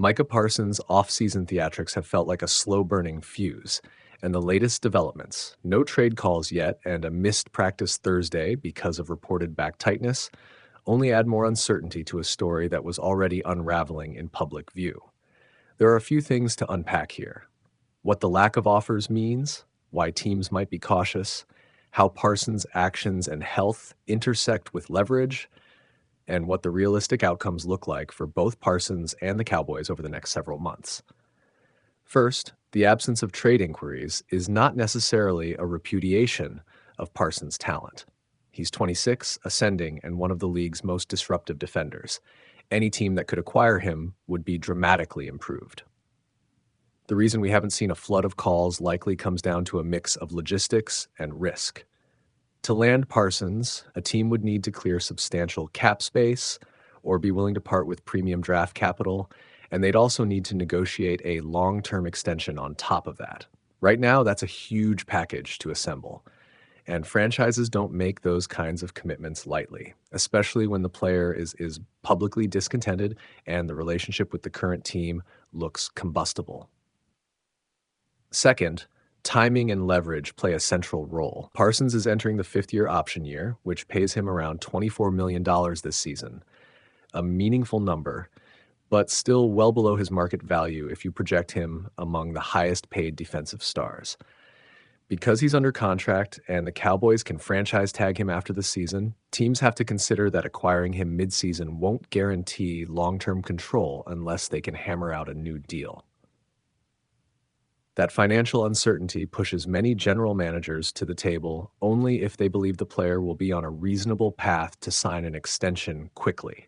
Micah Parsons' off-season theatrics have felt like a slow-burning fuse, and the latest developments, no trade calls yet and a missed practice Thursday because of reported back tightness, only add more uncertainty to a story that was already unraveling in public view. There are a few things to unpack here. What the lack of offers means, why teams might be cautious, how Parsons' actions and health intersect with leverage, and what the realistic outcomes look like for both Parsons and the Cowboys over the next several months. First, the absence of trade inquiries is not necessarily a repudiation of Parsons' talent. He's 26, ascending, and one of the league's most disruptive defenders. Any team that could acquire him would be dramatically improved. The reason we haven't seen a flood of calls likely comes down to a mix of logistics and risk. To land Parsons, a team would need to clear substantial cap space or be willing to part with premium draft capital, and they'd also need to negotiate a long-term extension on top of that. Right now, that's a huge package to assemble, and franchises don't make those kinds of commitments lightly, especially when the player is publicly discontented and the relationship with the current team looks combustible. Second, timing and leverage play a central role. Parsons is entering the fifth-year option year, which pays him around $24 million this season, a meaningful number, but still well below his market value if you project him among the highest-paid defensive stars. Because he's under contract and the Cowboys can franchise tag him after the season, teams have to consider that acquiring him mid-season won't guarantee long-term control unless they can hammer out a new deal. That financial uncertainty pushes many general managers to the table only if they believe the player will be on a reasonable path to sign an extension quickly.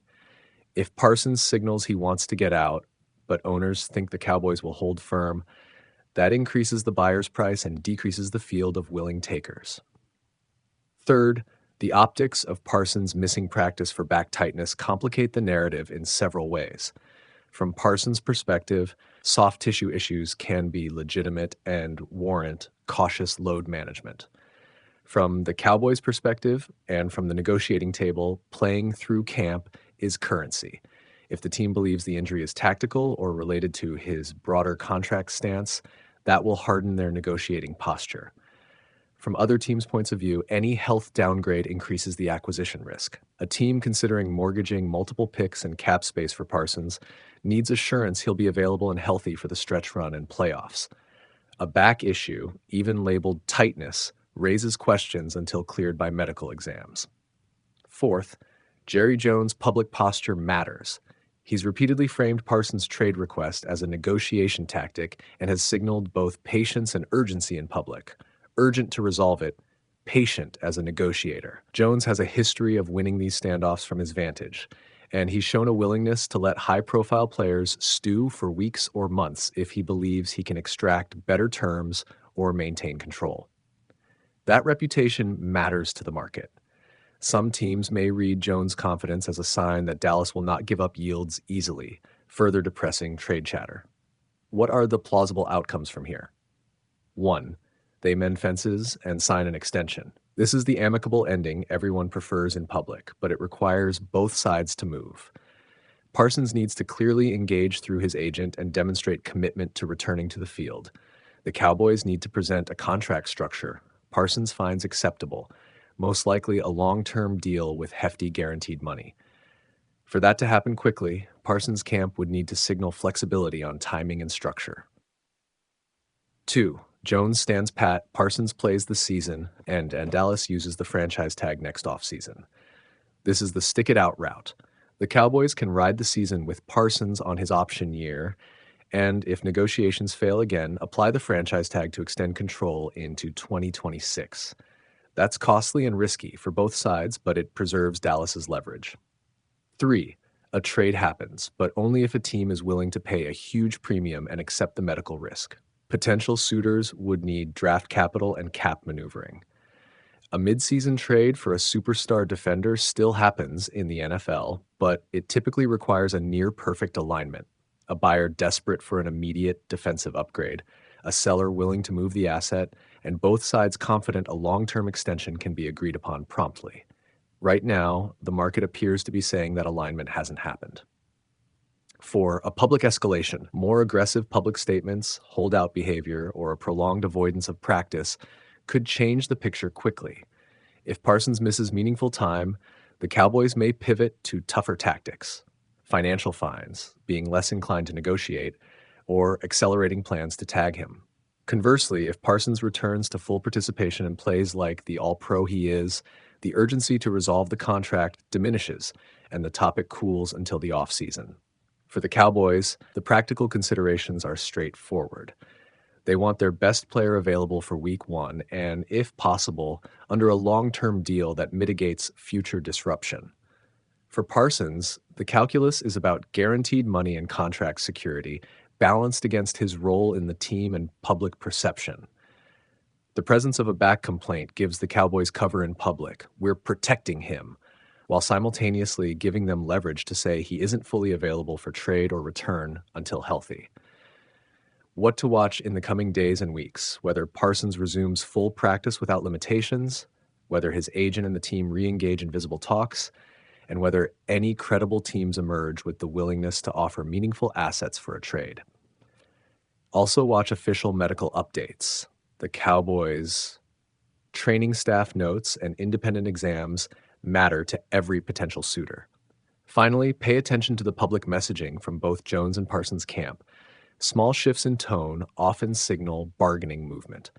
If Parsons signals he wants to get out, but owners think the Cowboys will hold firm, that increases the buyer's price and decreases the field of willing takers. Third, the optics of Parsons' missing practice for back tightness complicate the narrative in several ways. From Parsons' perspective, soft tissue issues can be legitimate and warrant cautious load management. From the Cowboys' perspective and from the negotiating table, playing through camp is currency. If the team believes the injury is tactical or related to his broader contract stance, that will harden their negotiating posture. From other teams' points of view, any health downgrade increases the acquisition risk. A team considering mortgaging multiple picks and cap space for Parsons needs assurance he'll be available and healthy for the stretch run and playoffs. A back issue, even labeled tightness, raises questions until cleared by medical exams. Fourth, Jerry Jones' public posture matters. He's repeatedly framed Parsons' trade request as a negotiation tactic and has signaled both patience and urgency in public. Urgent to resolve it, patient as a negotiator. Jones has a history of winning these standoffs from his vantage, and he's shown a willingness to let high-profile players stew for weeks or months if he believes he can extract better terms or maintain control. That reputation matters to the market. Some teams may read Jones' confidence as a sign that Dallas will not give up yields easily, further depressing trade chatter. What are the plausible outcomes from here? 1. They mend fences and sign an extension. This is the amicable ending everyone prefers in public, but it requires both sides to move. Parsons needs to clearly engage through his agent and demonstrate commitment to returning to the field. The Cowboys need to present a contract structure Parsons finds acceptable, most likely a long-term deal with hefty guaranteed money. For that to happen quickly, Parsons' camp would need to signal flexibility on timing and structure. 2. Jones stands pat, Parsons plays the season, and Dallas uses the franchise tag next offseason. This is the stick-it-out route. The Cowboys can ride the season with Parsons on his option year, and if negotiations fail again, apply the franchise tag to extend control into 2026. That's costly and risky for both sides, but it preserves Dallas's leverage. 3. A trade happens, but only if a team is willing to pay a huge premium and accept the medical risk. Potential suitors would need draft capital and cap maneuvering. A mid-season trade for a superstar defender still happens in the NFL, but it typically requires a near-perfect alignment. A buyer desperate for an immediate defensive upgrade, a seller willing to move the asset, and both sides confident a long-term extension can be agreed upon promptly. Right now, the market appears to be saying that alignment hasn't happened. For a public escalation, more aggressive public statements, holdout behavior, or a prolonged avoidance of practice could change the picture quickly. If Parsons misses meaningful time, the Cowboys may pivot to tougher tactics, financial fines, being less inclined to negotiate, or accelerating plans to tag him. Conversely, if Parsons returns to full participation and plays like the all-pro he is, the urgency to resolve the contract diminishes and the topic cools until the offseason. For the Cowboys, the practical considerations are straightforward. They want their best player available for Week 1 and, if possible, under a long-term deal that mitigates future disruption. For Parsons, the calculus is about guaranteed money and contract security balanced against his role in the team and public perception. The presence of a back complaint gives the Cowboys cover in public. We're protecting him, while simultaneously giving them leverage to say he isn't fully available for trade or return until healthy. What to watch in the coming days and weeks, whether Parsons resumes full practice without limitations, whether his agent and the team re-engage in visible talks, and whether any credible teams emerge with the willingness to offer meaningful assets for a trade. Also watch official medical updates. The Cowboys' training staff notes and independent exams matter to every potential suitor. Finally, pay attention to the public messaging from both Jones and Parsons' camp. Small shifts in tone often signal bargaining movement.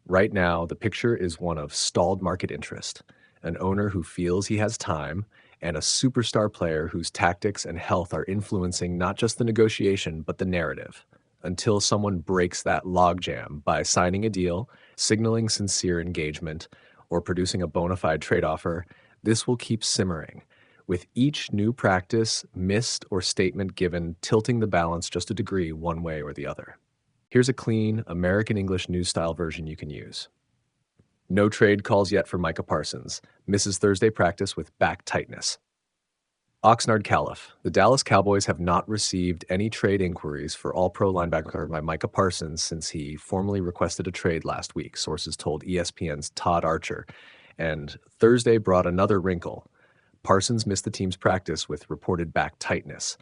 Right now, the picture is one of stalled market interest, an owner who feels he has time, and a superstar player whose tactics and health are influencing not just the negotiation, but the narrative. Until someone breaks that logjam by signing a deal, signaling sincere engagement, or producing a bona fide trade offer, this will keep simmering, with each new practice, missed, or statement given tilting the balance just a degree one way or the other. Here's a clean, American English news-style version you can use. No trade calls yet for Micah Parsons. Misses Thursday practice with back tightness. Oxnard Caliph. The Dallas Cowboys have not received any trade inquiries for all-pro linebacker by Micah Parsons since he formally requested a trade last week, sources told ESPN's Todd Archer. And Thursday brought another wrinkle. Parsons missed the team's practice with reported back tightness.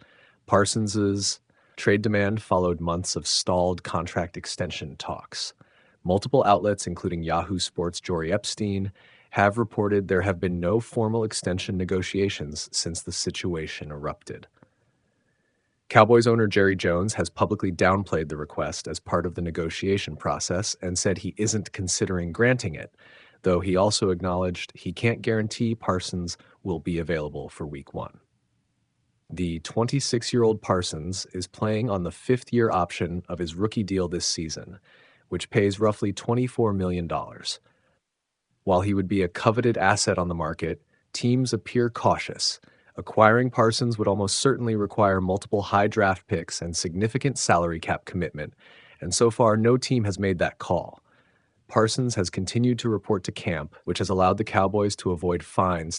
Parsons's trade demand followed months of stalled contract extension talks. Multiple outlets, including Yahoo Sports' Jory Epstein, have reported there have been no formal extension negotiations since the situation erupted. Cowboys owner Jerry Jones has publicly downplayed the request as part of the negotiation process and said he isn't considering granting it, though he also acknowledged he can't guarantee Parsons will be available for Week 1. The 26-year-old Parsons is playing on the fifth-year option of his rookie deal this season, which pays roughly $24 million. While he would be a coveted asset on the market, teams appear cautious. Acquiring Parsons would almost certainly require multiple high draft picks and significant salary cap commitment, and so far no team has made that call. Parsons has continued to report to camp, which has allowed the Cowboys to avoid fines